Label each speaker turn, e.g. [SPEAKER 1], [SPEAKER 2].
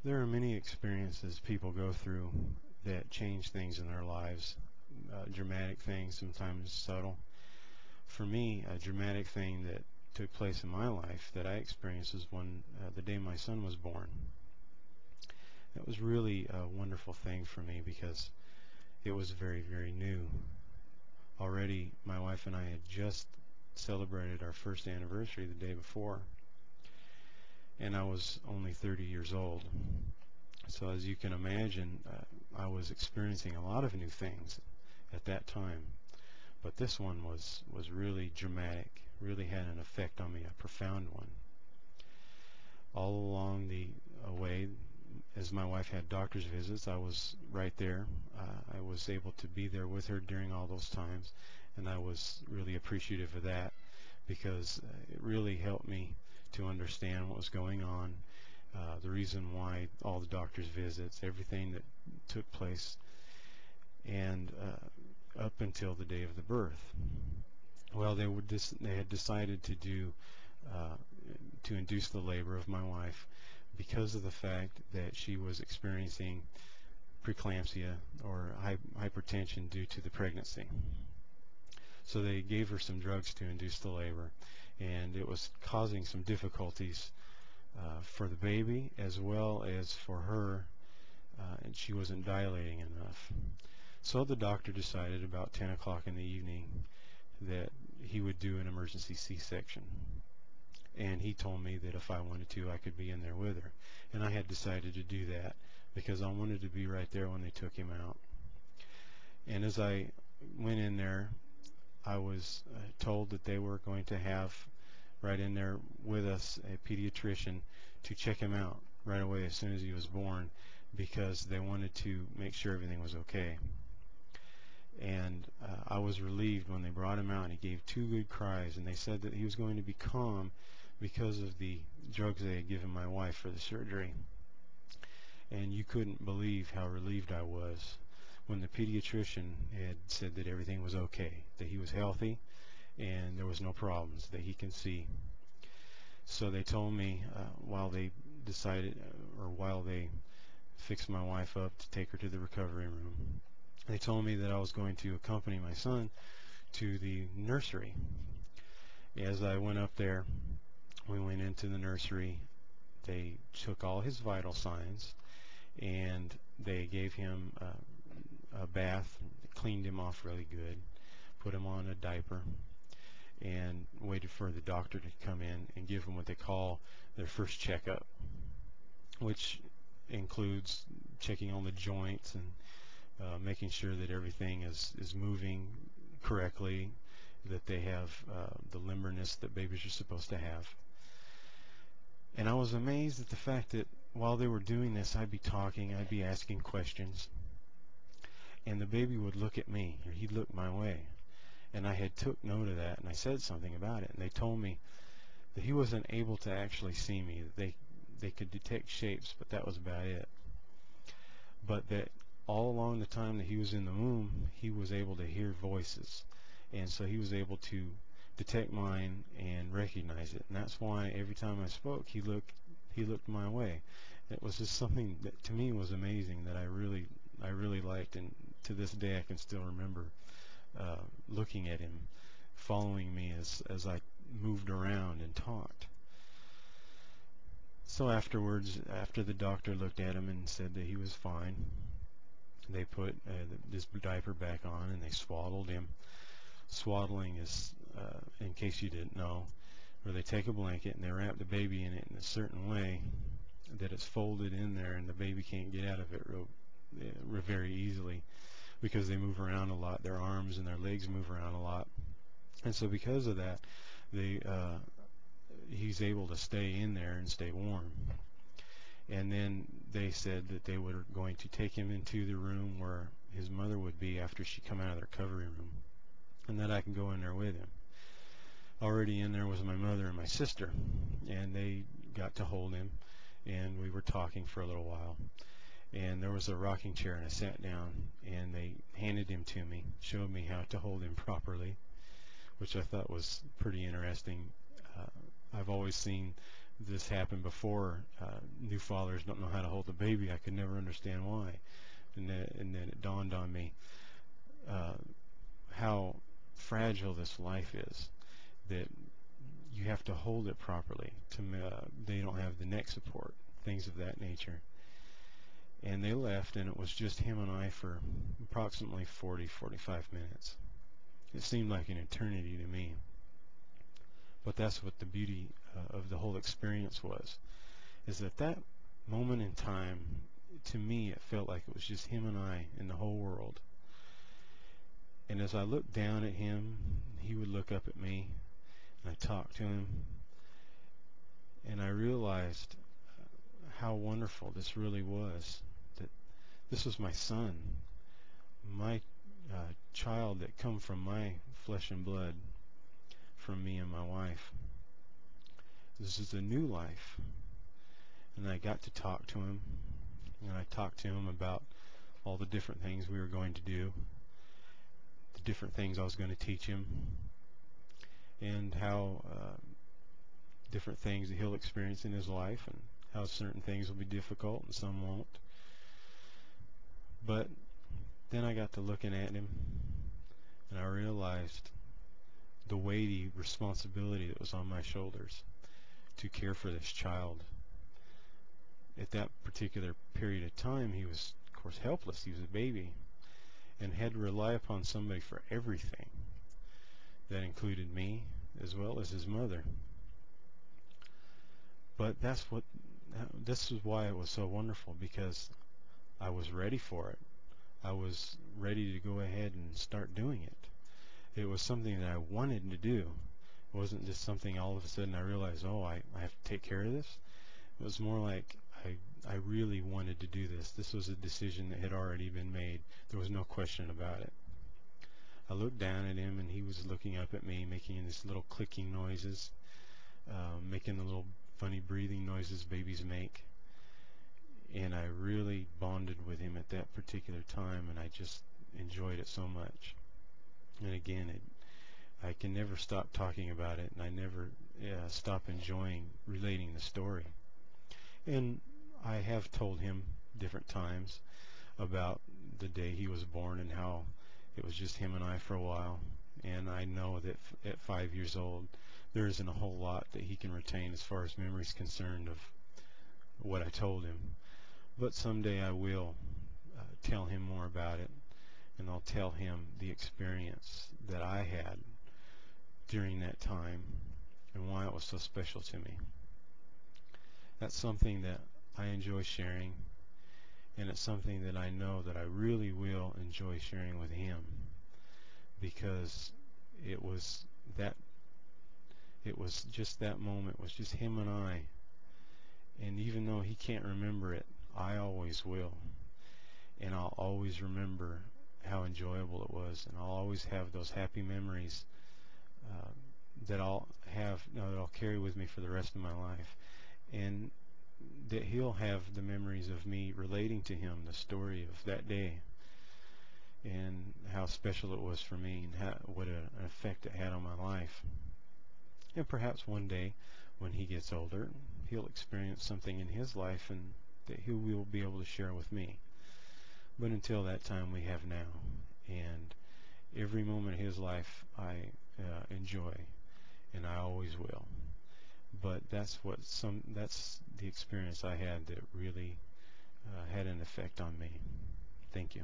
[SPEAKER 1] There are many experiences people go through that change things in their lives, dramatic things, sometimes subtle. For me, a dramatic thing that took place in my life that I experienced was when the day my son was born. That was really a wonderful thing for me because it was very, very new. Already, my wife and I had just celebrated our first anniversary the day before, and I was only 30 years old. So as you can imagine, I was experiencing a lot of new things at that time. But this one was really dramatic, really had an effect on me, a profound one. All along the way, as my wife had doctor's visits, I was right there. I was able to be there with her during all those times, and I was really appreciative of that because it really helped me to understand what was going on, the reason why all the doctor's visits, everything that took place, and up until the day of the birth. Well, they had decided to do uh, to induce the labor of my wife because of the fact that she was experiencing preeclampsia or hypertension due to the pregnancy. So they gave her some drugs to induce the labor, and it was causing some difficulties for the baby as well as for her, and she wasn't dilating enough. So the doctor decided about 10 o'clock in the evening that he would do an emergency C-section. And he told me that if I wanted to, I could be in there with her. And I had decided to do that because I wanted to be right there when they took him out. And as I went in there, I was told that they were going to have right in there with us a pediatrician to check him out right away as soon as he was born because they wanted to make sure everything was okay. And I was relieved when they brought him out and he gave two good cries, and they said that he was going to be calm because of the drugs they had given my wife for the surgery. And you couldn't believe how relieved I was when the pediatrician had said that everything was okay, that he was healthy and there was no problems that he can see. So they told me while they decided or while they fixed my wife up to take her to the recovery room, they told me that I was going to accompany my son to the nursery. As I went up there, we went into the nursery. They took all his vital signs and they gave him a bath, cleaned him off really good, put him on a diaper, and waited for the doctor to come in and give him what they call their first checkup, which includes checking on the joints and making sure that everything is moving correctly, that they have the limberness that babies are supposed to have. And I was amazed at the fact that while they were doing this, I'd be talking, I'd be asking questions, and the baby would look at me, or he'd look my way. And I had took note of that, and I said something about it, and they told me that he wasn't able to actually see me, that they could detect shapes, but that was about it. But that all along the time that he was in the womb, he was able to hear voices, and so he was able to detect mine and recognize it. And that's why every time I spoke, he looked my way. It was just something that to me was amazing that I really liked, and to this day I can still remember looking at him, following me as I moved around and talked. So afterwards, after the doctor looked at him and said that he was fine, they put this diaper back on and they swaddled him. Swaddling is, in case you didn't know, where they take a blanket and they wrap the baby in it in a certain way that it's folded in there and the baby can't get out of it very easily because they move around a lot. Their arms and their legs move around a lot. And so because of that, he's able to stay in there and stay warm. And then they said that they were going to take him into the room where his mother would be after she come out of the recovery room, and that I can go in there with him. Already in there was my mother and my sister, and they got to hold him, and we were talking for a little while. And there was a rocking chair, and I sat down, and they handed him to me, showed me how to hold him properly, which I thought was pretty interesting. Uh, I've always seen this happened before. New fathers don't know how to hold a baby. I could never understand why. And then it dawned on me uh, how fragile this life is, that you have to hold it properly. They don't have the neck support, things of that nature. And they left, and it was just him and I for approximately 40-45 minutes. It seemed like an eternity to me. But that's what the beauty of the whole experience was, is that that moment in time, to me, it felt like it was just him and I in the whole world. And as I looked down at him, he would look up at me, and I talked to him, and I realized how wonderful this really was, that this was my son, my child that come from my flesh and blood, from me and my wife. This is a new life. And I got to talk to him, and I talked to him about all the different things we were going to do, the different things I was going to teach him, and how different things that he'll experience in his life, and how certain things will be difficult and some won't. But then I got to looking at him, and I realized the weighty responsibility that was on my shoulders to care for this child. At that particular period of time, he was, of course, helpless. He was a baby and had to rely upon somebody for everything. That included me as well as his mother. But this is why it was so wonderful, because I was ready for it. I was ready to go ahead and start doing it. It was something that I wanted to do. It wasn't just something all of a sudden I realized, oh, I have to take care of this. It was more like I really wanted to do this. This was a decision that had already been made. There was no question about it. I looked down at him, and he was looking up at me, making these little clicking noises, making the little funny breathing noises babies make. And I really bonded with him at that particular time, and I just enjoyed it so much. And again, I can never stop talking about it, and I never stop enjoying relating the story. And I have told him different times about the day he was born and how it was just him and I for a while. And I know that at 5 years old, there isn't a whole lot that he can retain as far as memory is concerned of what I told him. But someday I will tell him more about it, and I'll tell him the experience that I had during that time and why it was so special to me. That's something that I enjoy sharing, and it's something that I know that I really will enjoy sharing with him, because it was just that moment was just him and I. And even though he can't remember it, I always will. And I'll always remember how enjoyable it was, and I'll always have those happy memories uh, that I'll carry with me for the rest of my life. And that he'll have the memories of me relating to him the story of that day, and how special it was for me, and what an effect it had on my life. And perhaps one day, when he gets older, he'll experience something in his life and that he will be able to share with me. But until that time, we have now. And every moment of his life I enjoy, and I always will. But that's the experience I had that really had an effect on me. Thank you.